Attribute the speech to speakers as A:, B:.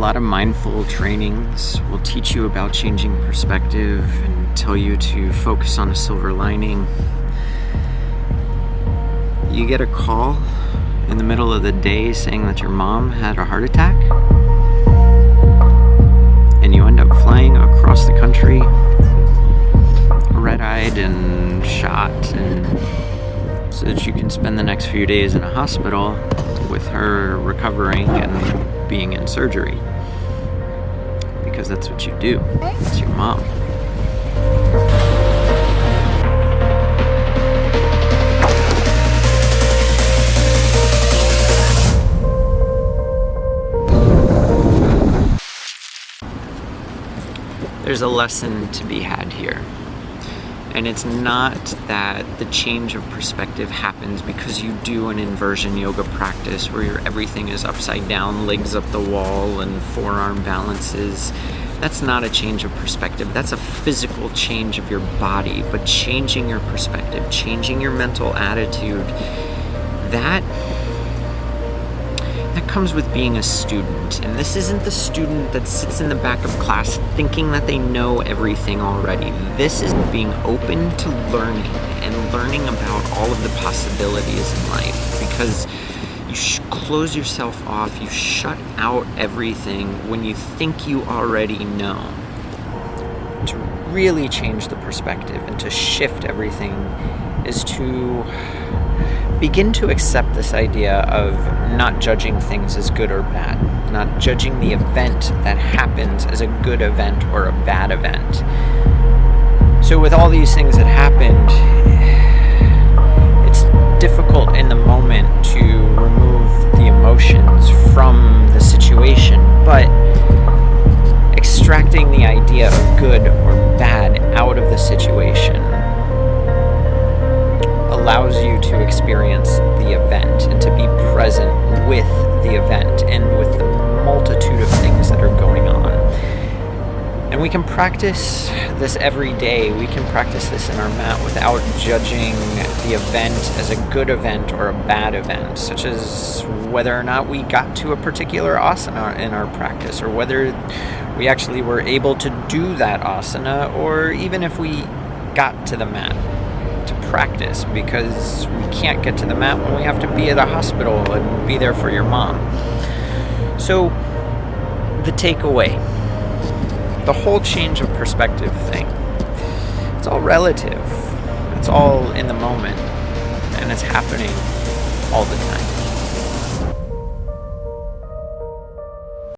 A: lot of mindful trainings will teach you about changing perspective and tell you to focus on a silver lining. You get a call in the middle of the day saying that your mom had a heart attack, and you end up flying across the country, red-eyed and shot, and so that you can spend the next few days in a hospital with her recovering and being in surgery. Because that's what you do. It's your mom. There's a lesson to be had here. And it's not that the change of perspective happens because you do an inversion yoga practice where everything is upside down, legs up the wall, and forearm balances. That's not a change of perspective. That's a physical change of your body. But changing your perspective, changing your mental attitude, that comes with being a student. And this isn't the student that sits in the back of class thinking that they know everything already. This is being open to learning and learning about all of the possibilities in life, because you close yourself off, you shut out everything when you think you already know. To really change the perspective and to shift everything is to begin to accept this idea of not judging things as good or bad, not judging the event that happens as a good event or a bad event. So with all these things that happened, it's difficult in the moment to remove the emotions from the situation, but extracting the idea of good or bad out of the situation allows you to experience the event and to be present with the event and with the multitude of things that are going on. And we can practice this every day. We can practice this in our mat without judging the event as a good event or a bad event, such as whether or not we got to a particular asana in our practice, or whether we actually were able to do that asana, or even if we got to the mat to practice, because we can't get to the mat when we have to be at the hospital and be there for your mom. So the takeaway, the whole change of perspective thing, it's all relative. It's all in the moment, and it's happening all the time.